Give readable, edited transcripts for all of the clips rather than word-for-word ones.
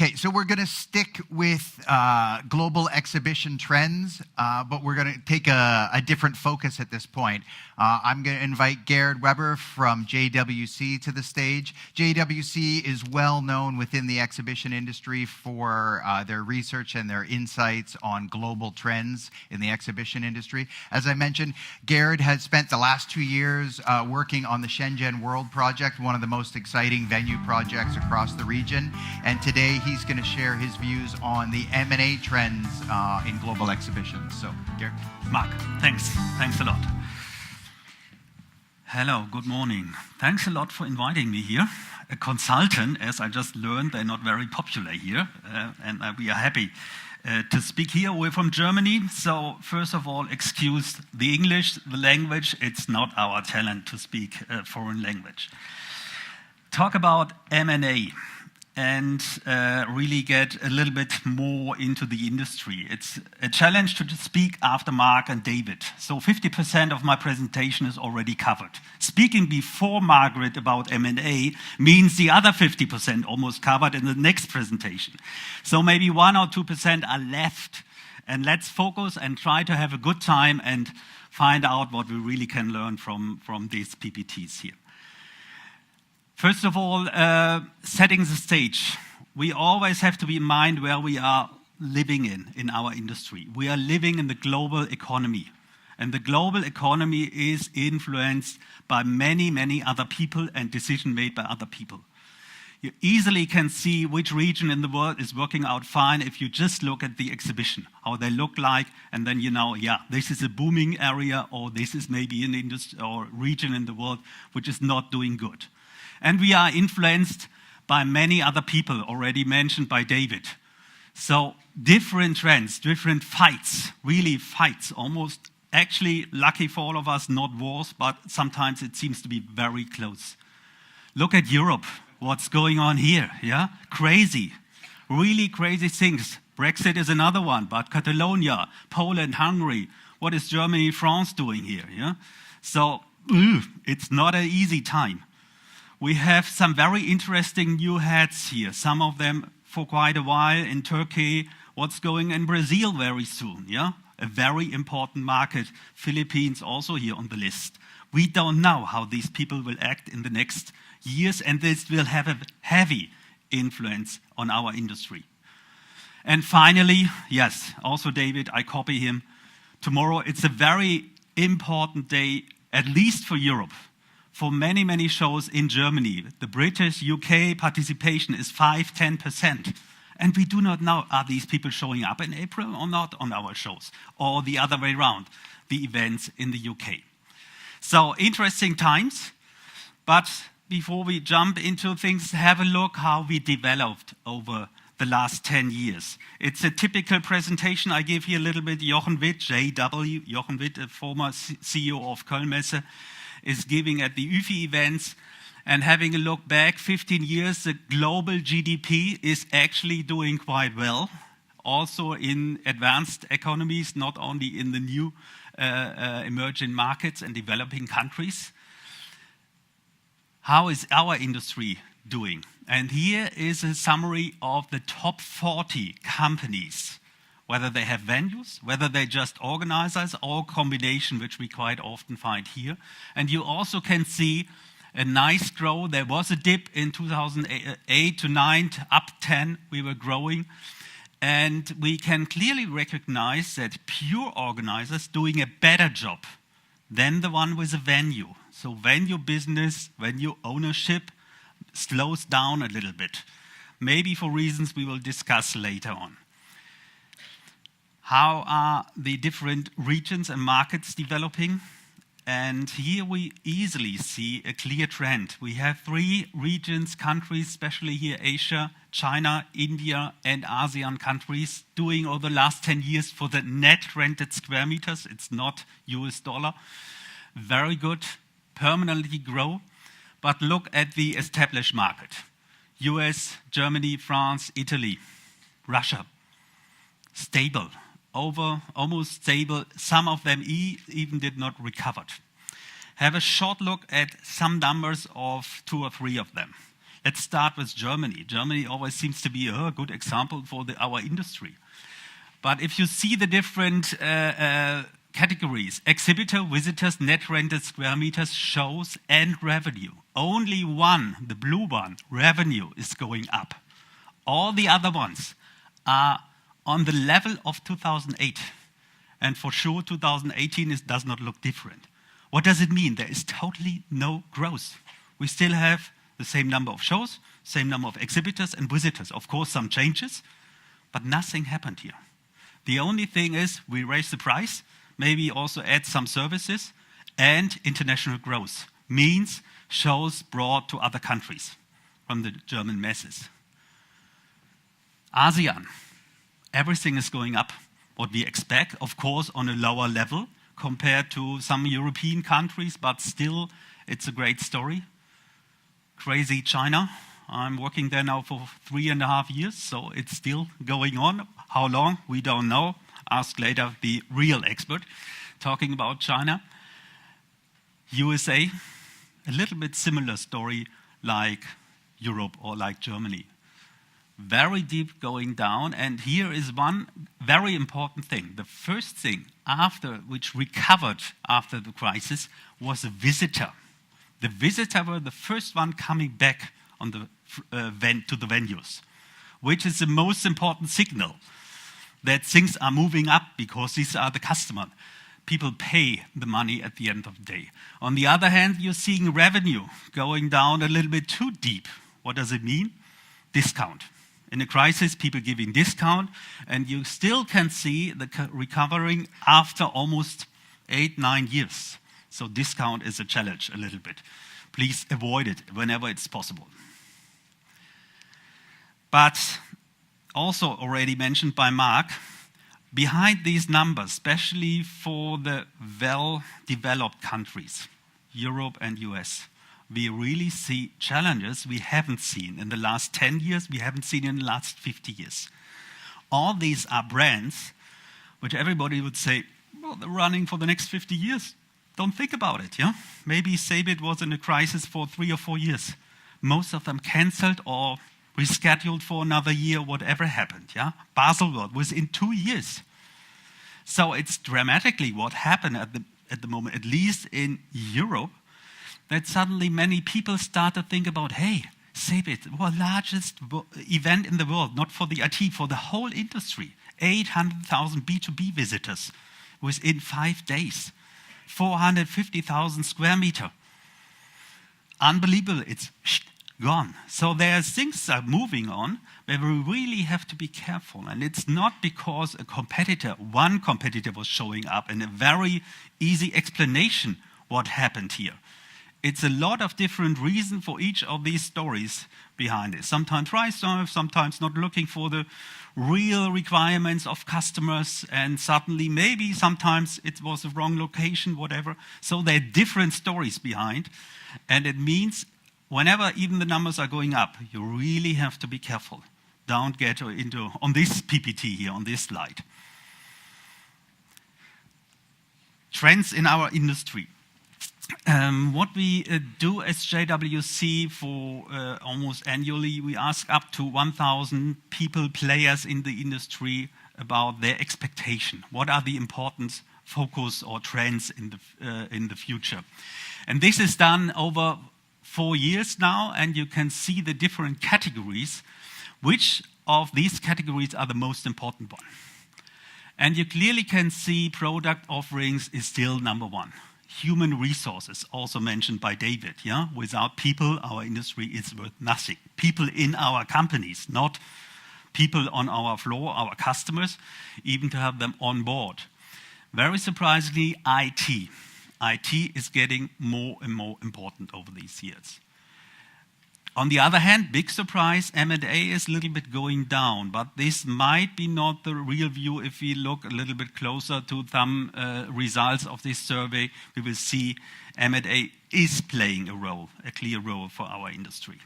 Okay, so we're going to stick with global exhibition trends, but we're going to take a different focus at this point. I'm going to invite Gerhard Weber from JWC to the stage. JWC is well known within the exhibition industry for their research and their insights on global trends in the exhibition industry. As I mentioned, Gerhard has spent the last 2 years working on the Shenzhen World Project, one of the most exciting venue projects across the region. And today he's going to share his views on the M&A trends in global exhibitions. So, Gerhard. Mark, thanks. Thanks a lot. Hello, good morning. Thanks a lot for inviting me here. A consultant, as I just learned, they're not very popular here, and we are happy to speak here. We're from Germany, so first of all, excuse the English, the language. It's not our talent to speak a foreign language. Talk about M&A and really get a little bit more into the industry. It's a challenge to speak after Mark and David. So 50% of my presentation is already covered. Speaking before Margaret about M&A means the other 50% almost covered in the next presentation. So maybe 1 or 2% are left. And let's focus and try to have a good time and find out what we really can learn from these PPTs here. First of all, setting the stage. We always have to be in mind where we are living in our industry. We are living in the global economy. And the global economy is influenced by many, many other people and decisions made by other people. You easily can see which region in the world is working out fine if you just look at the exhibition, how they look like, and then you know, yeah, this is a booming area, or this is maybe an industry or region in the world which is not doing good. And we are influenced by many other people, already mentioned by David. So different trends, different fights, really fights, almost actually lucky for all of us, not wars, but sometimes it seems to be very close. Look at Europe, what's going on here, yeah? Crazy, really crazy things. Brexit is another one, but Catalonia, Poland, Hungary, what is Germany, France doing here, yeah? So it's not an easy time. We have some very interesting new heads here, some of them for quite a while in Turkey, what's going in Brazil very soon, yeah? A very important market, Philippines also here on the list. We don't know how these people will act in the next years, and this will have a heavy influence on our industry. And finally, yes, also David, I copy him. Tomorrow it's a very important day, at least for Europe. For many, many shows in Germany, the British, UK participation is 5–10%. And we do not know, are these people showing up in April or not on our shows? Or the other way around, the events in the UK. So interesting times. But before we jump into things, have a look how we developed over the last 10 years. It's a typical presentation I give here a little bit. Jochen Witt, JW, Jochen Witt, a former CEO of Kölnmesse, is giving at the UFI events, and having a look back 15 years, the global GDP is actually doing quite well, also in advanced economies, not only in the new emerging markets and developing countries. How is our industry doing? And here is a summary of the top 40 companies, whether they have venues, whether they just organizers, or combination, which we quite often find here. And you also can see a nice growth. There was a dip in 2008 to 9, up 10, we were growing. And we can clearly recognize that pure organizers doing a better job than the one with a venue. So venue business, venue ownership slows down a little bit, maybe for reasons we will discuss later on. How are the different regions and markets developing? And here we easily see a clear trend. We have 3 regions, countries, especially here Asia, China, India, and ASEAN countries, doing over the last 10 years for the net rented square meters. It's not US dollar. Very good, permanently grow. But look at the established market. US, Germany, France, Italy, Russia. Stable. Almost stable. Some of them even did not recover. Have a short look at some numbers of 2 or 3 of them. Let's start with Germany. Germany always seems to be a good example for our industry. But if you see the different categories, exhibitor, visitors, net rented square meters, shows, and revenue, only one, the blue one, revenue, is going up. All the other ones are on the level of 2008. And for sure, 2018 does not look different. What does it mean? There is totally no growth. We still have the same number of shows, same number of exhibitors and visitors. Of course, some changes, but nothing happened here. The only thing is we raise the price, maybe also add some services, and international growth means shows brought to other countries from the German masses. ASEAN, everything is going up. What we expect, of course, on a lower level compared to some European countries, but still, it's a great story. Crazy China. I'm working there now for 3.5 years, so it's still going on. How long? We don't know. Ask later the real expert talking about China. USA, a little bit similar story like Europe or like Germany. Very deep going down, and here is one very important thing. The first thing which recovered after the crisis was a visitor. The visitor were the first one coming back on the to the venues, which is the most important signal that things are moving up because these are the customers. People pay the money at the end of the day. On the other hand, you're seeing revenue going down a little bit too deep. What does it mean? Discount. In a crisis, people giving discount, and you still can see the recovering after almost 8-9 years. So discount is a challenge a little bit. Please avoid it whenever it's possible. But also already mentioned by Mark, behind these numbers, especially for the well-developed countries, Europe and US, we really see challenges we haven't seen in the last 10 years, we haven't seen in the last 50 years. All these are brands which everybody would say, well, they're running for the next 50 years. Don't think about it, yeah? Maybe Cebit was in a crisis for 3 or 4 years. Most of them canceled or rescheduled for another year, whatever happened, yeah? Baselworld was in 2 years. So it's dramatically what happened at the moment, at least in Europe, that suddenly many people start to think about, hey, Cebit, the largest event in the world, not for the IT, for the whole industry. 800,000 B2B visitors within 5 days. 450,000 square meter. Unbelievable, it's gone. So there things are moving on where we really have to be careful. And it's not because one competitor was showing up and a very easy explanation what happened here. It's a lot of different reasons for each of these stories behind it. Sometimes price, sometimes not looking for the real requirements of customers, and suddenly maybe sometimes it was the wrong location, whatever. So there are different stories behind, and it means whenever even the numbers are going up, you really have to be careful. Don't get into, on this PPT here, on this slide. Trends in our industry. What we do as JWC for almost annually, we ask up to 1,000 people, players in the industry about their expectation. What are the important focus or trends in the future? And this is done over 4 years now, and you can see the different categories. Which of these categories are the most important one? And you clearly can see product offerings is still number one. Human resources, also mentioned by David. Yeah? Without people, our industry is worth nothing. People in our companies, not people on our floor, our customers, even to have them on board. Very surprisingly, IT. IT is getting more and more important over these years. On the other hand, big surprise, M&A is a little bit going down, but this might be not the real view. If we look a little bit closer to some results of this survey, we will see M&A is playing a role, a clear role for our industry.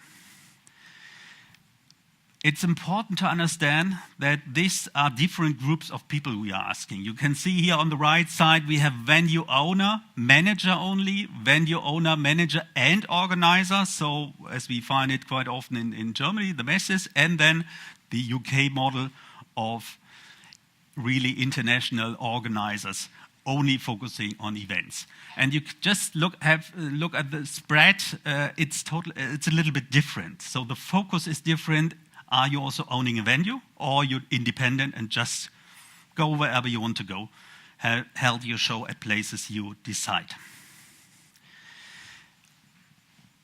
it's important to understand that these are different groups of people we are asking. You can see here on the right side, we have venue owner, manager only, venue owner, manager, and organizer. So as we find it quite often in Germany, the masses, and then the UK model of really international organizers only focusing on events. And you just look at the spread, it's a little bit different. So the focus is different. Are you also owning a venue, or you're independent and just go wherever you want to go, held your show at places you decide?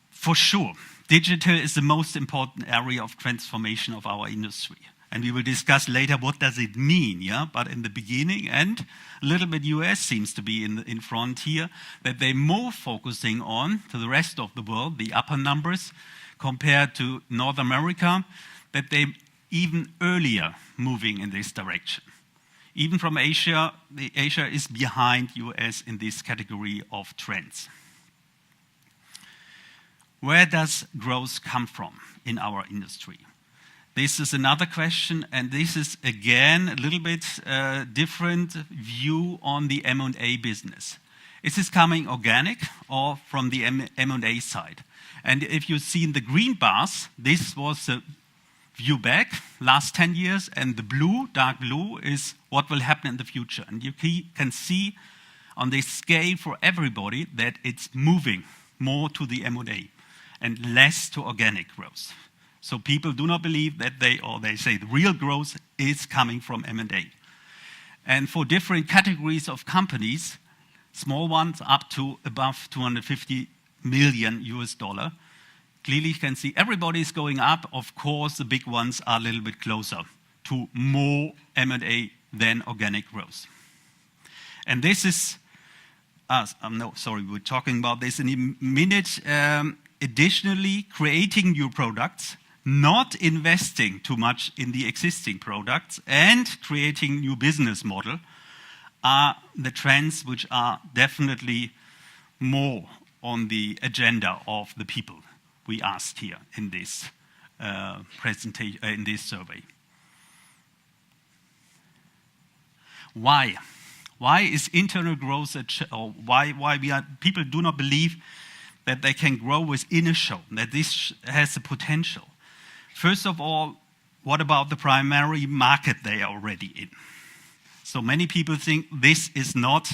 For sure, digital is the most important area of transformation of our industry. And we will discuss later what does it mean, yeah? But in the beginning, and a little bit US seems to be in front here, that they're more focusing on, to the rest of the world, the upper numbers, compared to North America, that they're even earlier moving in this direction. Even from Asia, Asia is behind US in this category of trends. Where does growth come from in our industry? This is another question, and this is again a little bit different view on the M&A business. Is this coming organic or from the M&A side? And if you see in the green bars, this was the view back last 10 years, and the blue, dark blue, is what will happen in the future. And you can see on this scale for everybody that it's moving more to the M&A and less to organic growth. So people do not believe that they say the real growth is coming from M&A. And for different categories of companies, small ones up to above 250 million US dollar, clearly you can see everybody is going up. Of course, the big ones are a little bit closer to more M&A than organic growth. And this is, we're talking about this in a minute. Additionally, creating new products, not investing too much in the existing products, and creating new business model are the trends which are definitely more on the agenda of the people we asked here in this presentation, in this survey. Why? Why is internal growth people do not believe that they can grow within a show, that this has the potential? First of all, what about the primary market they are already in? So many people think this is not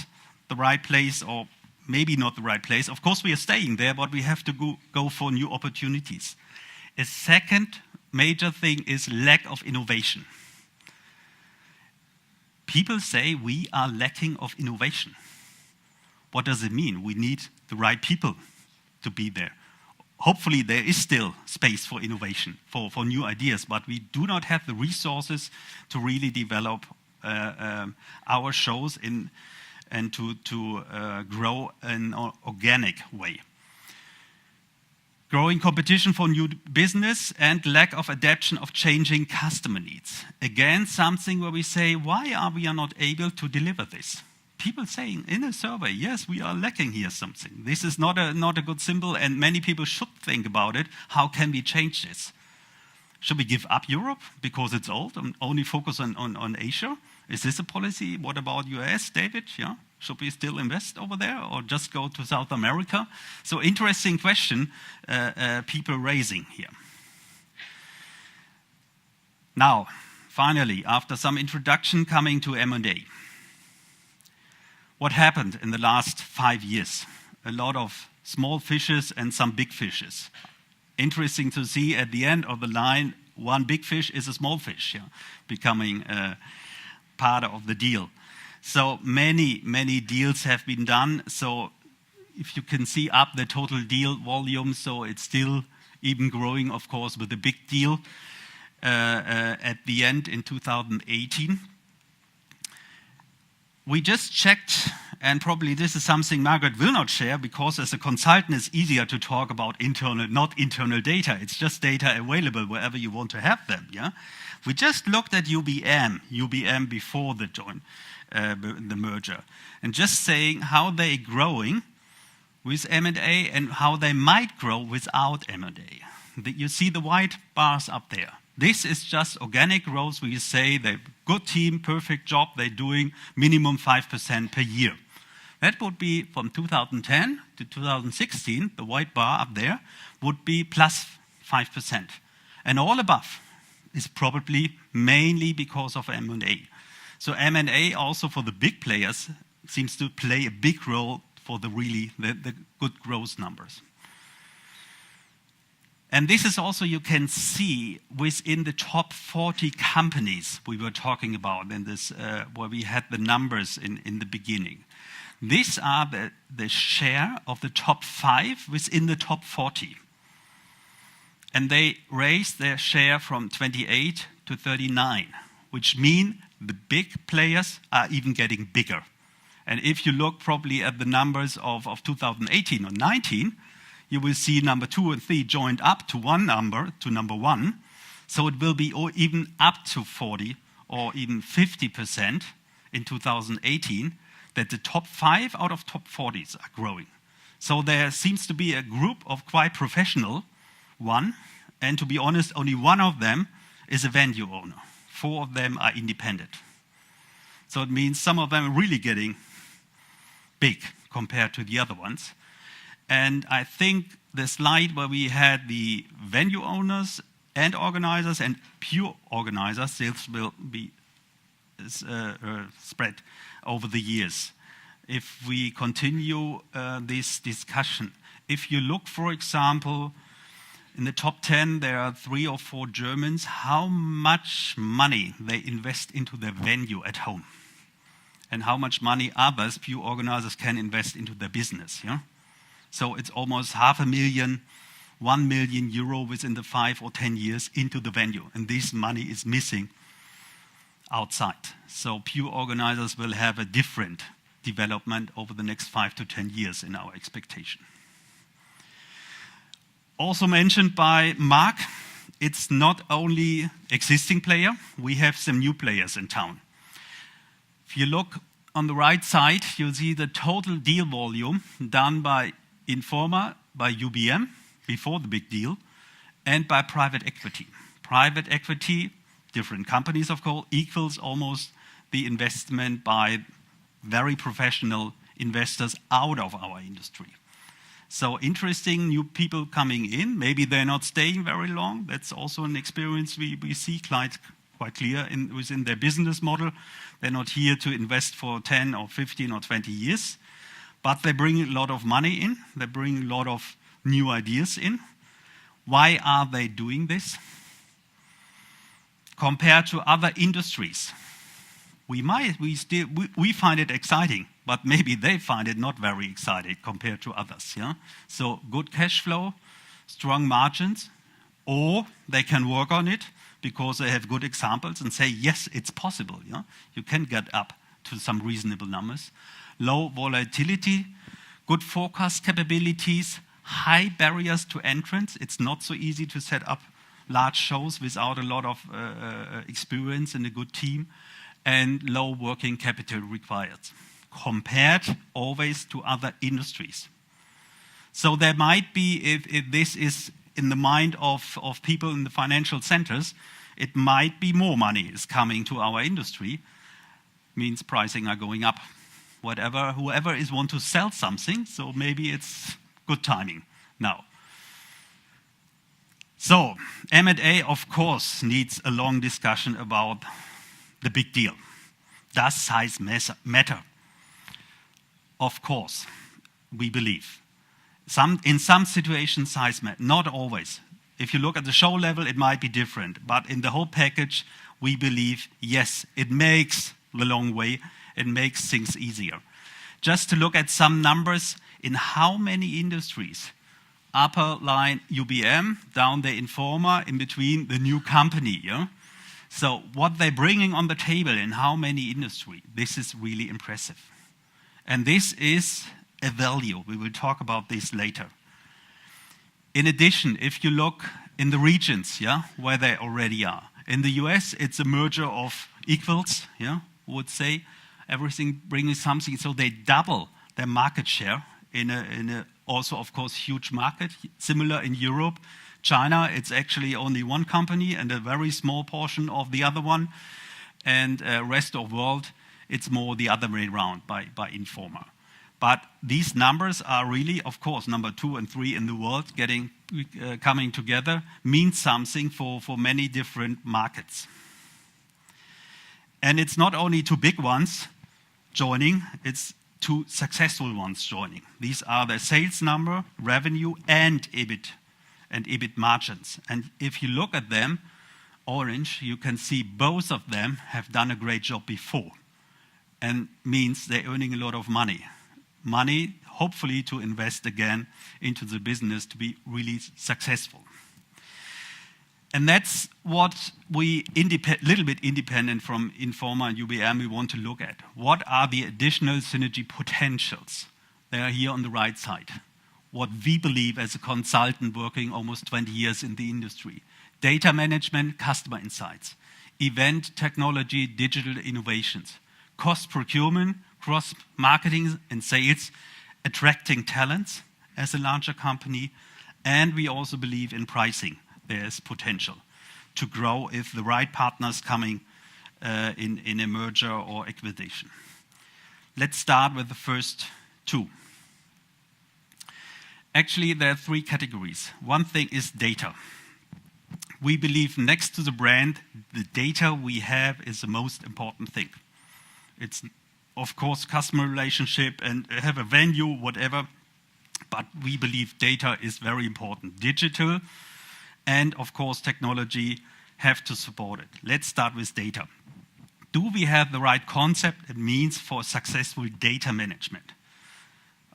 the right place, or maybe not the right place. Of course, we are staying there, but we have to go for new opportunities. A second major thing is lack of innovation. People say we are lacking of innovation. What does it mean? We need the right people to be there. Hopefully, there is still space for innovation, for new ideas, but we do not have the resources to really develop our shows and to grow in an organic way. Growing competition for new business and lack of adaptation of changing customer needs. Again, something where we say, why are we not able to deliver this? People saying in a survey, yes, we are lacking here something. This is not a good symbol, and many people should think about it. How can we change this? Should we give up Europe because it's old and only focus on Asia? Is this a policy? What about US, David? Yeah? Should we still invest over there or just go to South America? So interesting question people raising here. Now, finally, after some introduction coming to M&A. What happened in the last 5 years? A lot of small fishes and some big fishes. Interesting to see at the end of the line, one big fish is a small fish, yeah, becoming part of the deal. So many deals have been done. So if you can see up the total deal volume, so it's still even growing, of course, with the big deal at the end in 2018. We just checked, and probably this is something Margaret will not share, because as a consultant it's easier to talk about internal, not internal data. It's just data available wherever you want to have them. Yeah, we just looked at UBM before the merger, and just saying how they're growing with M&A and how they might grow without M&A. You see the white bars up there. This is just organic growth. We say they're good team, perfect job, they're doing minimum 5% per year. That would be from 2010 to 2016, the white bar up there, would be plus 5%. And all above is probably mainly because of M&A. So M&A also for the big players seems to play a big role for the good growth numbers. And this is also, you can see within the top 40 companies we were talking about in this, where we had the numbers in the beginning. These are the share of the top 5 within the top 40. And they raised their share from 28 to 39, which means the big players are even getting bigger. And if you look probably at the numbers of 2018 or 19, you will see number 2 and 3 joined up to number 1. So it will be even up to 40 or even 50% in 2018 that the top 5 out of top 40s are growing. So there seems to be a group of quite professional one, and to be honest, only one of them is a venue owner. 4 of them are independent. So it means some of them are really getting big compared to the other ones. And I think the slide where we had the venue owners and organizers and pure organizers, this will be spread over the years. If we continue this discussion, if you look, for example, in the top 10, there are 3 or 4 Germans, how much money they invest into their venue at home, and how much money others, pure organizers, can invest into their business. Yeah? So it's almost 500,000, 1 million euro within the 5 or 10 years into the venue. And this money is missing outside. So pure organizers will have a different development over the next 5 to 10 years in our expectation. Also mentioned by Mark, it's not only existing player, we have some new players in town. If you look on the right side, you'll see the total deal volume done by Informa, by UBM, before the big deal, and by private equity. Private equity, different companies of course, equals almost the investment by very professional investors out of our industry. So interesting new people coming in. Maybe they're not staying very long. That's also an experience we see quite clear within their business model. They're not here to invest for 10 or 15 or 20 years. But they bring a lot of money in. They bring a lot of new ideas in. Why are they doing this? Compared to other industries, we find it exciting, but maybe they find it not very exciting compared to others. Yeah? So good cash flow, strong margins, or they can work on it because they have good examples and say, yes, it's possible. Yeah? You can get up to some reasonable numbers. Low volatility, good forecast capabilities, high barriers to entrance. It's not so easy to set up large shows without a lot of experience and a good team, and low working capital required, compared always to other industries. So there might be, if this is in the mind of people in the financial centers, it might be more money is coming to our industry, means pricing are going up. Whoever is want to sell something, so maybe it's good timing now. So M&A, of course, needs a long discussion about the big deal. Does size matter? Of course, we believe. In some situations, size matters, not always. If you look at the show level, it might be different. But in the whole package, we believe, yes, it makes the long way. It makes things easier. Just to look at some numbers, in how many industries, upper line UBM, down the Informa, in between the new company. Yeah? So what they're bringing on the table in how many industries, this is really impressive. And this is a value. We will talk about this later. In addition, if you look in the regions, yeah, where they already are. In the US, it's a merger of equals, yeah, would say. Everything bringing something, so they double their market share in a also, of course, huge market, similar in Europe China, it's actually only one company and a very small portion of the other one. And rest of world, it's more the other way around by Informa. But these numbers are really, of course, number 2 and 3 in the world coming together means something for many different markets. And it's not only 2 big ones joining, it's 2 successful ones joining. These are the sales number, revenue, and EBIT margins. And if you look at them, orange, you can see both of them have done a great job before. And means they're earning a lot of money. Money, hopefully, to invest again into the business to be really successful. And that's what we, little bit independent from Informa and UBM, we want to look at. What are the additional synergy potentials? They are here on the right side. What we believe as a consultant working almost 20 years in the industry. Data management, customer insights. Event technology, digital innovations. Cost procurement, cross-marketing and sales, attracting talents as a larger company, and we also believe in pricing. There's potential to grow if the right partners coming in a merger or acquisition. Let's start with the first 2. Actually, there are 3 categories. One thing is data. We believe next to the brand, the data we have is the most important thing. It's, of course, customer relationship and have a venue, whatever, but we believe data is very important. Digital and, of course, technology have to support it. Let's start with data. Do we have the right concept and means for successful data management?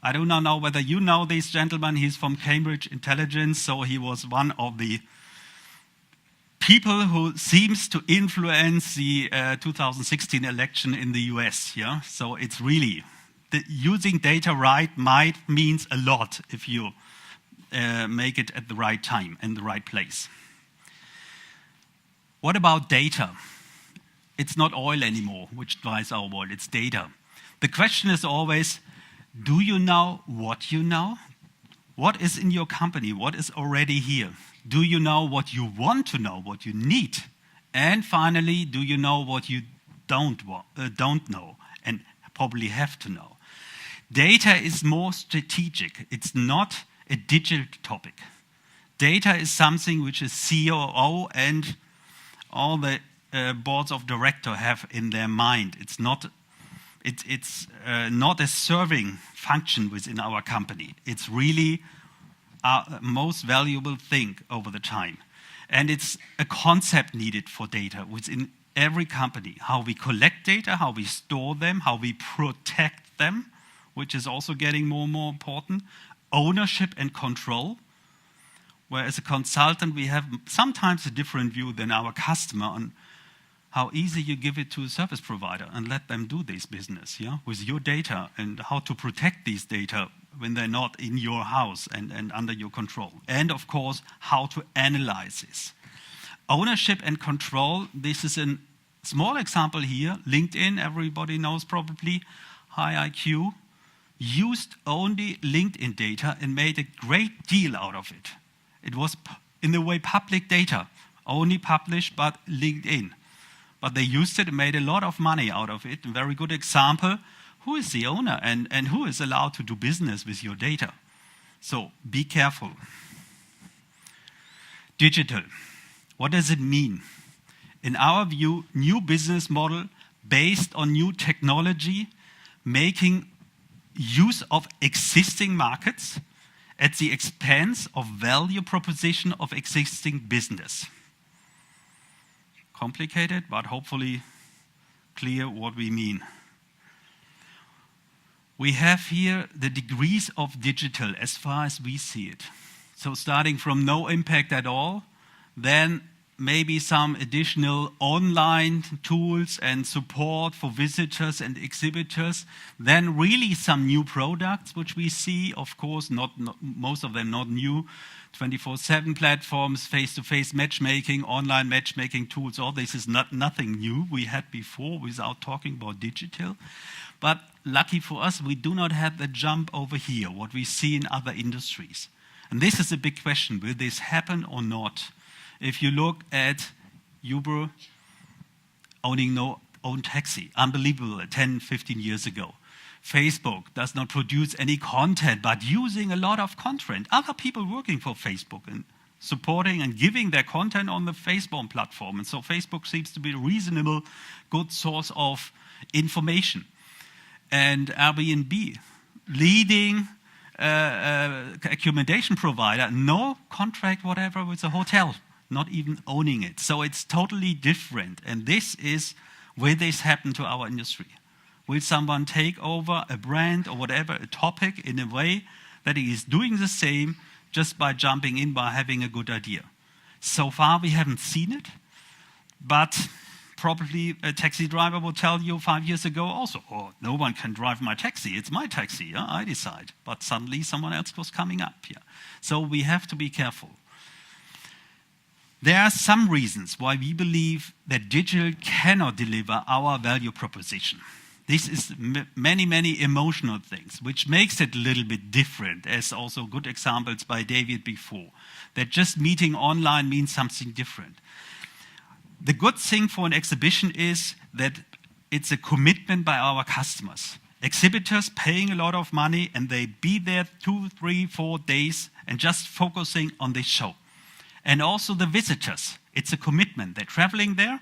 I do not know whether you know this gentleman. He's from Cambridge Intelligence, so he was one of the people who seems to influence the 2016 election in the US. Yeah, so it's really using data right might means a lot if you make it at the right time and the right place. What about data? It's not oil anymore, which drives our world. It's data. The question is always, do you know what you know? What is in your company? What is already here? Do you know what you want to know, what you need? And finally, do you know what you don't know and probably have to know? Data is more strategic. It's not a digital topic. Data is something which is COO and all the boards of directors have in their mind. It's not a serving function within our company. It's really our most valuable thing over the time. And it's a concept needed for data within every company. How we collect data, how we store them, how we protect them, which is also getting more and more important. Ownership and control, where as a consultant we have sometimes a different view than our customer on how easy you give it to a service provider and let them do this business, yeah, with your data, and how to protect these data when they're not in your house and under your control. And of course, how to analyze this. Ownership and control, this is a small example here. LinkedIn, everybody knows probably, HighIQ, used only LinkedIn data and made a great deal out of it. It was, in a way, public data, only published by LinkedIn. But they used it and made a lot of money out of it. A very good example. Who is the owner and who is allowed to do business with your data? So be careful. Digital. What does it mean? In our view, new business model based on new technology, making use of existing markets at the expense of value proposition of existing business. Complicated, but hopefully clear what we mean. We have here the degrees of digital as far as we see it. So starting from no impact at all, then maybe some additional online tools and support for visitors and exhibitors, then really some new products which we see, of course, not most of them not new, 24/7 platforms, face-to-face matchmaking, online matchmaking tools, all this is nothing new we had before without talking about digital. But lucky for us, we do not have the jump over here, what we see in other industries. And this is a big question. Will this happen or not? If you look at Uber owning no own taxi, unbelievable, 10, 15 years ago. Facebook does not produce any content, but using a lot of content. Other people working for Facebook and supporting and giving their content on the Facebook platform. And so Facebook seems to be a reasonable, good source of information. And Airbnb, leading accommodation provider, no contract whatever with the hotel, not even owning it. So it's totally different. And this is where this happened to our industry. Will someone take over a brand or whatever, a topic in a way that he is doing the same just by jumping in, by having a good idea? So far, we haven't seen it, but probably a taxi driver will tell you 5 years ago also, oh, no one can drive my taxi, it's my taxi, yeah? I decide. But suddenly someone else was coming up here. So we have to be careful. There are some reasons why we believe that digital cannot deliver our value proposition. This is many, many emotional things, which makes it a little bit different, as also good examples by David before, that just meeting online means something different. The good thing for an exhibition is that it's a commitment by our customers. Exhibitors paying a lot of money and they be there 2, 3, 4 days and just focusing on this show. And also the visitors, it's a commitment. They're traveling there.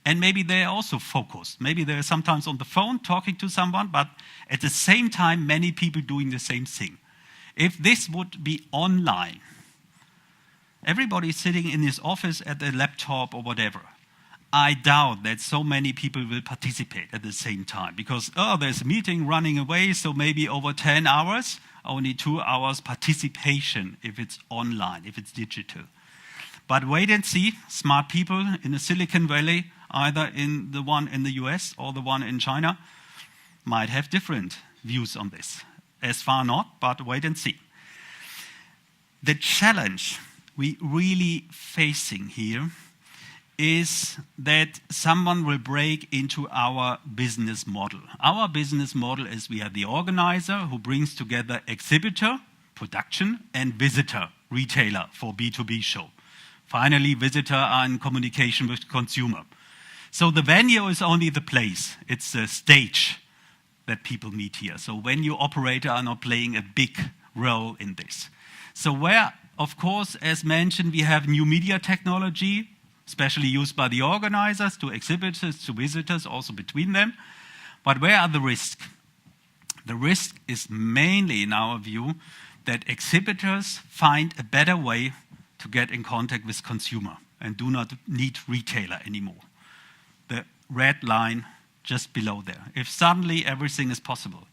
And maybe they're also focused. Maybe they're sometimes on the phone talking to someone, but at the same time, many people doing the same thing. If this would be online, everybody sitting in his office at a laptop or whatever, I doubt that so many people will participate at the same time because, oh, there's a meeting running away, so maybe over 10 hours, only 2 hours participation if it's online, if it's digital. But wait and see, smart people in the Silicon Valley, either in the one in the US or the one in China, might have different views on this. As far not, but wait and see. The challenge we really facing here is that someone will break into our business model. Our business model is we are the organizer who brings together exhibitor, production, and visitor, retailer for B2B show. Finally, visitor are in communication with consumer. So the venue is only the place. It's the stage that people meet here. So venue operator are not playing a big role in this. So where, of course, as mentioned, we have new media technology, especially used by the organizers, to exhibitors, to visitors, also between them. But where are the risks? The risk is mainly, in our view, that exhibitors find a better way to get in contact with consumer and do not need retailer anymore. The red line just below there. If suddenly everything is possible,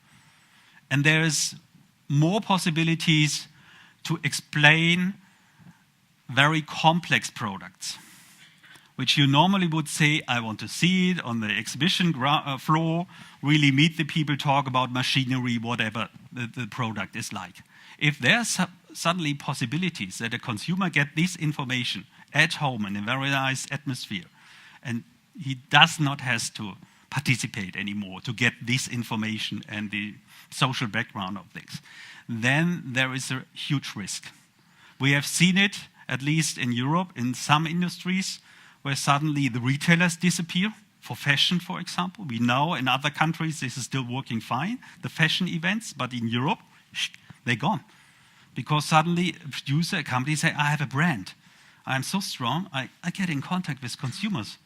and there is more possibilities to explain very complex products, which you normally would say, I want to see it on the exhibition floor, really meet the people, talk about machinery, whatever the product is like. If there's suddenly possibilities that a consumer get this information at home in a very nice atmosphere, and he does not have to participate anymore to get this information and the social background of things, then there is a huge risk. We have seen it, at least in Europe, in some industries, where suddenly the retailers disappear, for fashion, for example. We know in other countries this is still working fine, the fashion events, but in Europe, they're gone. Because suddenly a producer, a company say, I have a brand. I'm so strong, I get in contact with consumers,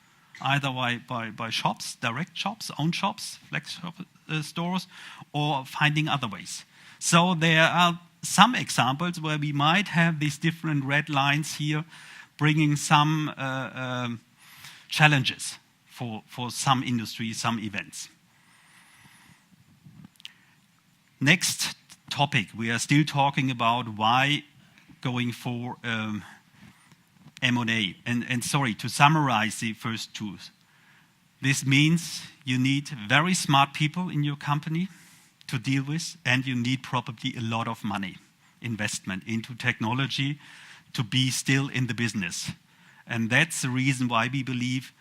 either by shops, direct shops, own shops, flex shop, stores, or finding other ways. So there are some examples where we might have these different red lines here, bringing some challenges for some industries, some events. Next topic, we are still talking about why going for M&A. And sorry, to summarize the first two. This means you need very smart people in your company to deal with, and you need probably a lot of money, investment into technology to be still in the business. And that's the reason why we believe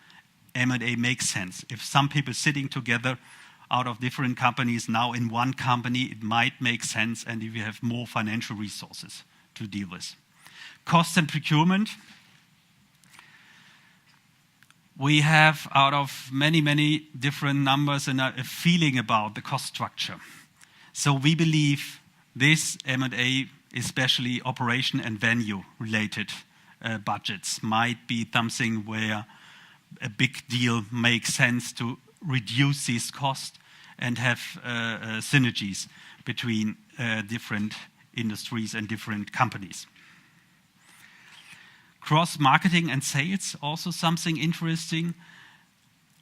M&A makes sense. If some people sitting together out of different companies now in one company, it might make sense, and if you have more financial resources to deal with. Cost and procurement. We have, out of many, many different numbers, a feeling about the cost structure. So we believe this M&A, especially operation and venue-related budgets, might be something where a big deal makes sense to reduce these costs and have synergies between different industries and different companies. Cross-marketing and sales, also something interesting.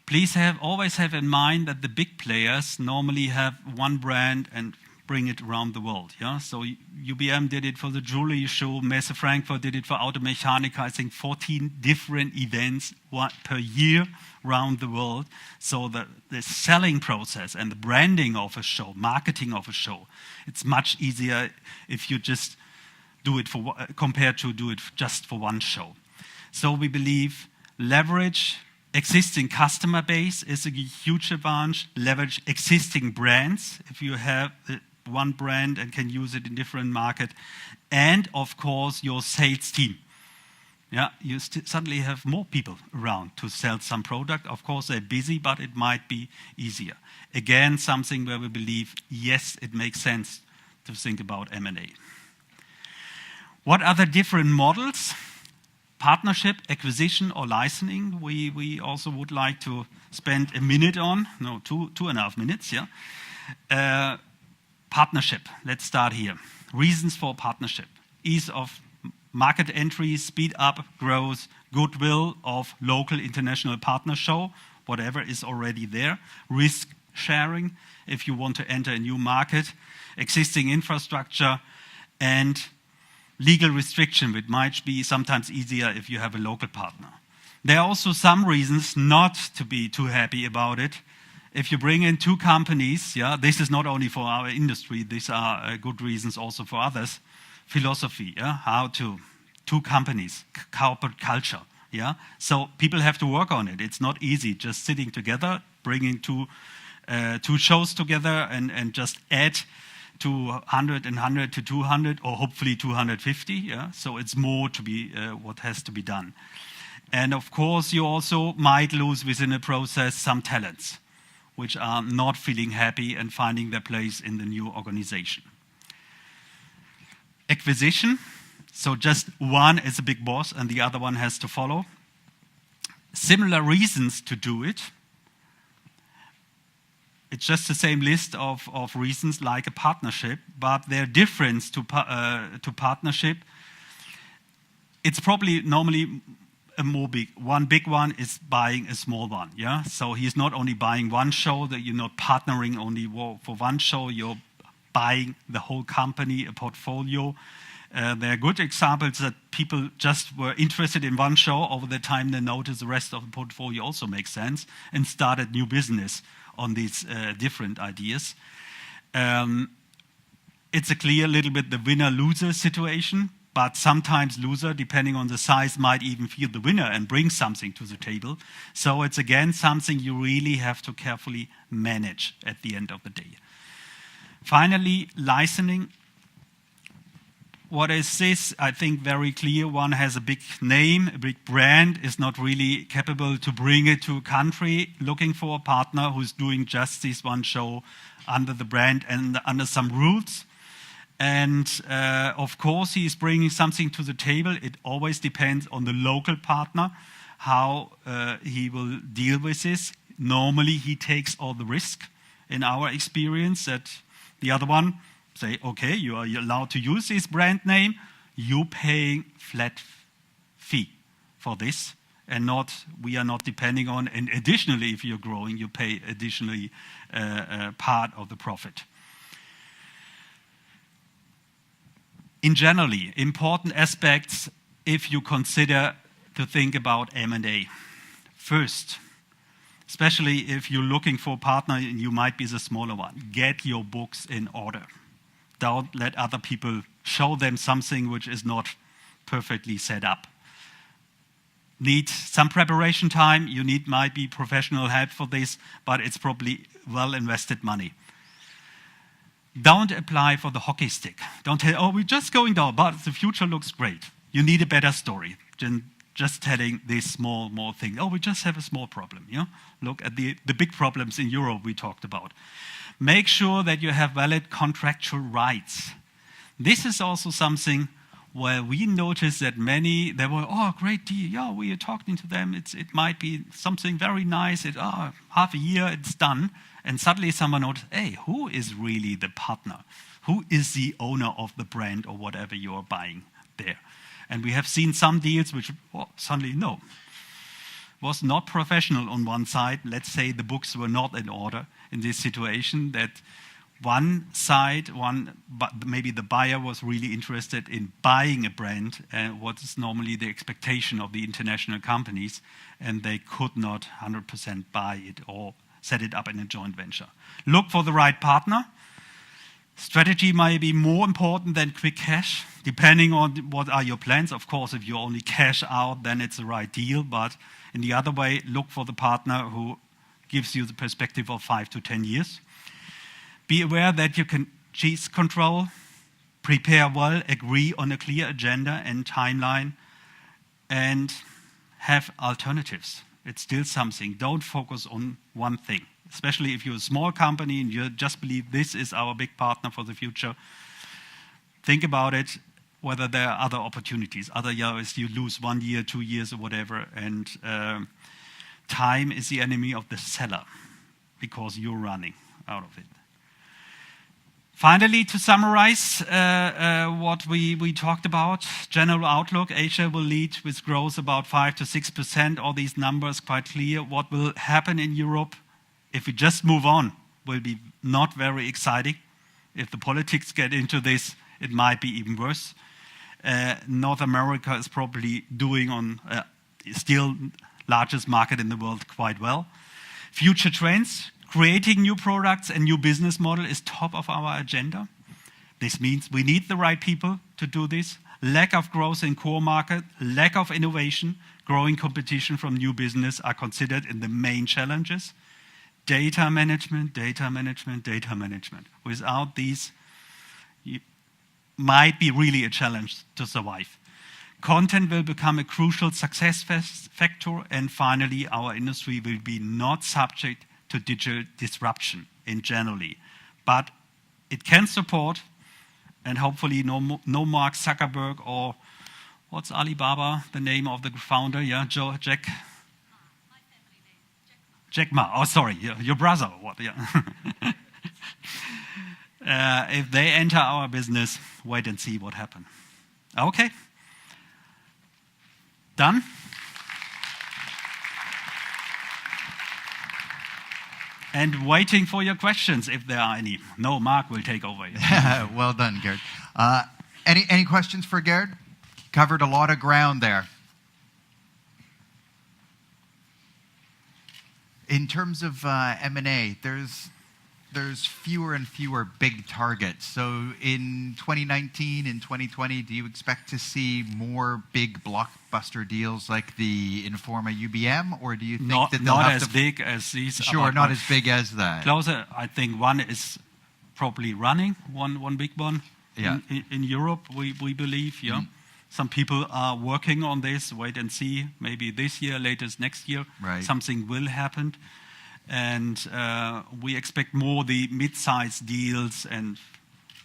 Please always have in mind that the big players normally have one brand and bring it around the world. Yeah? So UBM did it for the jewelry show, Messe Frankfurt did it for Automechanika, I think 14 different events per year around the world. So the selling process and the branding of a show, marketing of a show, it's much easier if you just do it compared to do it just for one show. So we believe leverage existing customer base is a huge advantage. Leverage existing brands if you have one brand and can use it in different market, and of course your sales team. Yeah, you suddenly have more people around to sell some product. Of course they're busy, but it might be easier. Again, something where we believe yes, it makes sense to think about M&A. What are the different models? Partnership, acquisition, or licensing, we also would like to spend a minute on. No, 2.5 minutes, yeah. Partnership, let's start here. Reasons for partnership. Ease of market entry, speed up growth, goodwill of local international partner show, whatever is already there. Risk sharing, if you want to enter a new market. Existing infrastructure, and legal restriction, which might be sometimes easier if you have a local partner. There are also some reasons not to be too happy about it. If you bring in two companies, yeah, this is not only for our industry, these are good reasons also for others. Philosophy, yeah, two companies, corporate culture, yeah. So people have to work on it. It's not easy just sitting together, bringing two shows together and just add 200 and 100 to 200, or hopefully 250. Yeah? So it's more to be what has to be done. And of course, you also might lose within a process some talents, which are not feeling happy and finding their place in the new organization. Acquisition, so just one is a big boss and the other one has to follow. Similar reasons to do it. It's just the same list of reasons like a partnership, but their difference to partnership, it's probably normally one big one is buying a small one, yeah? So he's not only buying one show, that you're not partnering only for one show, you're buying the whole company, a portfolio. There are good examples that people just were interested in one show, over the time they noticed the rest of the portfolio also makes sense, and started new business on these different ideas. It's a clear little bit the winner-loser situation, but sometimes loser, depending on the size, might even feel the winner and bring something to the table. So it's again something you really have to carefully manage at the end of the day. Finally, licensing. What is this? I think very clear. One has a big name, a big brand, is not really capable to bring it to a country, looking for a partner who's doing just this one show under the brand and under some rules. And of course, he is bringing something to the table. It always depends on the local partner, how he will deal with this. Normally, he takes all the risk. In our experience, that the other one say, okay, you are allowed to use this brand name, you paying flat fee for this, and we are not depending on, and additionally, if you're growing, you pay additionally part of the profit. In generally, important aspects if you consider to think about M&A. First, especially if you're looking for a partner and you might be the smaller one, get your books in order. Don't let other people show them something which is not perfectly set up. Need some preparation time, might be professional help for this, but it's probably well invested money. don't apply for the hockey stick. Don't tell, oh, we're just going down, but the future looks great. You need a better story than just telling this small thing. Oh, we just have a small problem. Yeah? Look at the big problems in Europe we talked about. Make sure that you have valid contractual rights. This is also something where we noticed that many, they were, oh, great deal. Yeah, we are talking to them. It might be something very nice. Half a year, it's done. And suddenly someone noticed, hey, who is really the partner? Who is the owner of the brand or whatever you are buying there? And we have seen some deals which suddenly, no, was not professional on one side. Let's say the books were not in order in this situation, that one side, maybe the buyer was really interested in buying a brand, what is normally the expectation of the international companies, and they could not 100% buy it or set it up in a joint venture. Look for the right partner. Strategy might be more important than quick cash, depending on what are your plans. Of course, if you only cash out, then it's the right deal. But in the other way, look for the partner who gives you the perspective of 5 to 10 years. Be aware that you can cheese control, prepare well, agree on a clear agenda and timeline, and have alternatives. It's still something. Don't focus on one thing. Especially if you're a small company and you just believe this is our big partner for the future, think about it, whether there are other opportunities. Otherwise, you lose 1 year, 2 years, or whatever, and time is the enemy of the seller because you're running out of it. Finally, to summarize what we talked about, general outlook, Asia will lead with growth about 5 to 6%. All these numbers quite clear. What will happen in Europe, if we just move on, will be not very exciting. If the politics get into this, it might be even worse. North America is probably doing on still largest market in the world quite well. Future trends, creating new products and new business model is top of our agenda. This means we need the right people to do this. Lack of growth in core market, lack of innovation, growing competition from new business are considered in the main challenges. Data management, data management, data management. Without these, it might be really a challenge to survive. Content will become a crucial success factor, and finally, our industry will be not subject to digital disruption in generally, but it can support, and hopefully no Mark Zuckerberg or what's Alibaba, the name of the founder, yeah, Jack Ma. Oh, sorry, your brother. What? Yeah. If they enter our business, wait and see what happens. Okay. Done. And waiting for your questions, if there are any. No, Mark will take over. Well done, Gerd. Any questions for Gerd? Covered a lot of ground there. In terms of M&A, there's fewer and fewer big targets. So in 2019 and 2020, do you expect to see more big blockbuster deals like the Informa UBM, or do you think that they'll not have as big as these? Sure, not as big as that. Closer, I think one is probably running, one big one. Yeah. In Europe, we believe, yeah. Some people are working on this, wait and see, maybe this year, latest next year, right. Something will happen. And we expect more the mid-sized deals and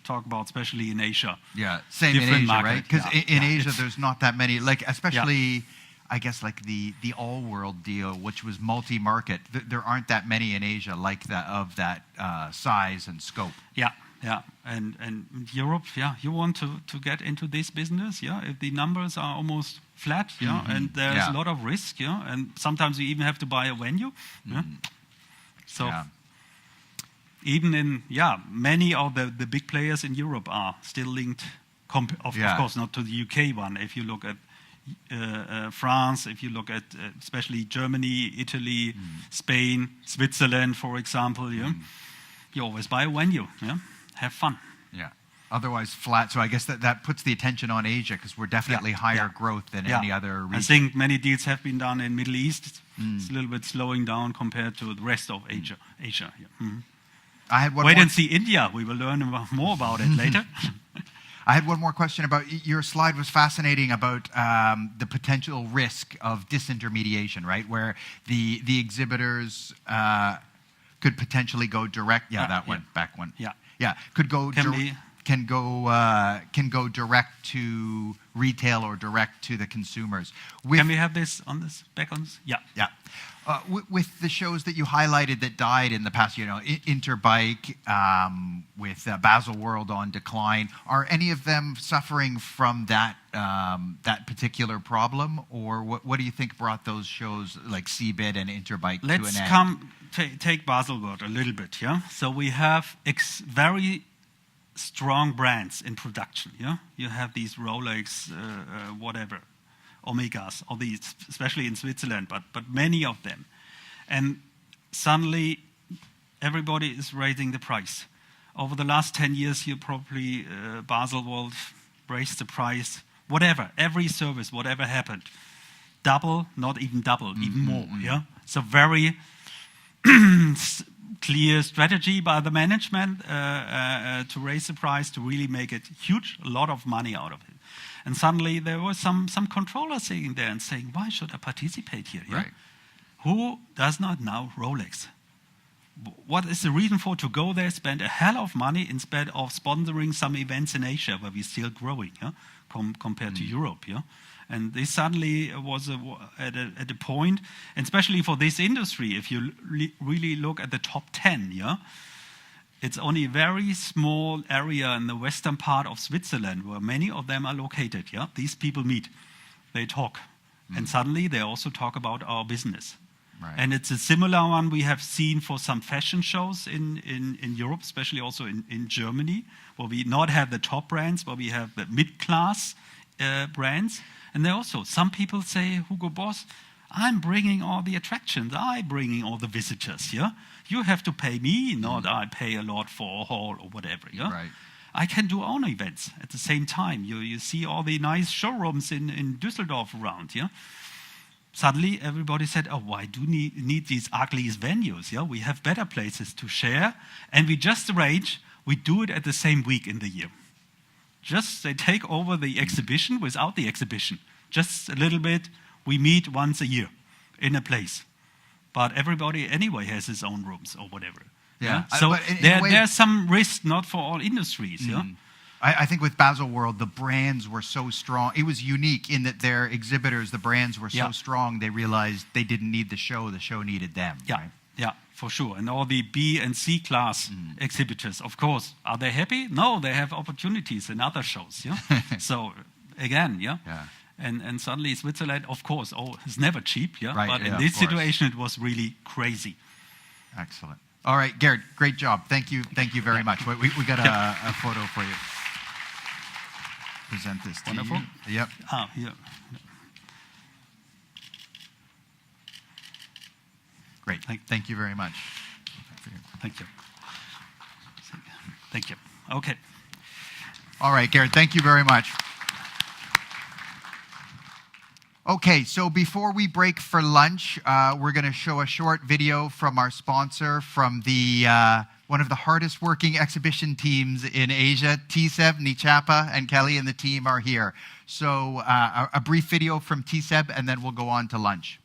talk about especially in Asia. Yeah, same in Asia, market, right? Because in Asia, it's, there's not that many, like especially, I guess, like the All-World deal, which was multi-market. There aren't that many in Asia like that of that size and scope. Yeah. Yeah, and Europe, yeah, you want to get into this business, yeah, if the numbers are almost flat, yeah, and there's a lot of risk, yeah, and sometimes you even have to buy a venue, yeah. So even in, many of the big players in Europe are still linked, of course not to the UK one. If you look at France, if you look at especially Germany, Italy, Spain, Switzerland, for example, yeah, you always buy a venue, yeah. Have fun. Yeah. Otherwise flat. So I guess that puts the attention on Asia because we're definitely higher growth than any other region. I think many deals have been done in Middle East. It's a little bit slowing down compared to the rest of Asia. Yeah. I had one Wait more. and see India. We will learn more about it later. I had one more question about your slide was fascinating about the potential risk of disintermediation, right? Where the exhibitors could potentially go direct. Yeah, that one, back one. Yeah, could go can go direct to retail or direct to the consumers. Can we have this on this back on this? Yeah. With the shows that you highlighted that died in the past, Interbike, with Baselworld on decline, are any of them suffering from that particular problem, or what do you think brought those shows like CeBIT and Interbike to an end? Let's take Baselworld a little bit. Yeah, so we have very strong brands in production. Yeah, you have these Rolex, whatever. Omegas, all these, especially in Switzerland, but many of them. And suddenly, everybody is raising the price. Over the last 10 years, you probably, Baselworld raised the price, whatever, every service, whatever happened. Double, not even double, even more, yeah? So very clear strategy by the management to raise the price, to really make it huge, a lot of money out of it. And suddenly there was some controller sitting there and saying, why should I participate here? Yeah? Right. Who does not know Rolex? What is the reason for to go there, spend a hell of money instead of sponsoring some events in Asia where we're still growing, yeah? Compared to Europe, yeah? And this suddenly was at a point, and especially for this industry, if you really look at the top 10, yeah? It's only a very small area in the western part of Switzerland where many of them are located. Yeah, these people meet, they talk, and suddenly they also talk about our business. Right. And it's a similar one we have seen for some fashion shows in Europe, especially also in Germany, where we not have the top brands, where we have the mid-class brands. And there also, some people say, Hugo Boss, I'm bringing all the attractions, I'm bringing all the visitors, yeah? You have to pay me, not I pay a lot for a hall or whatever, yeah? Right. I can do own events at the same time. You see all the nice showrooms in Düsseldorf around, yeah? Suddenly everybody said, oh, why do we need these ugly venues, yeah? We have better places to share, and we just arrange, we do it at the same week in the year. Just they take over the exhibition without the exhibition. Just a little bit, we meet once a year in a place. But everybody anyway has his own rooms or whatever. Yeah. So there's some risk, not for all industries. Yeah. I think with Baselworld, the brands were so strong. it was unique in that their exhibitors, the brands were so strong, they realized they didn't need the show needed them. Yeah, right? Yeah, for sure. And all the B and C class exhibitors, of course, are they happy? No, they have opportunities in other shows. Yeah. So again, yeah. And suddenly Switzerland, of course, it's never cheap, yeah. Right, but in this situation, it was really crazy. Excellent. All right, Gerd, great job. Thank you very much. We got a photo for you. Present this to Wonderful. you. Yep. Here. Great. Thank you very much. Thank you. Thank you. Okay. All right, Gerd, thank you very much. Okay, so before we break for lunch, we're going to show a short video from our sponsor, from the one of the hardest working exhibition teams in Asia. TSEB, Nichapa, and Kelly and the team are here. So a brief video from TSEB, and then we'll go on to lunch.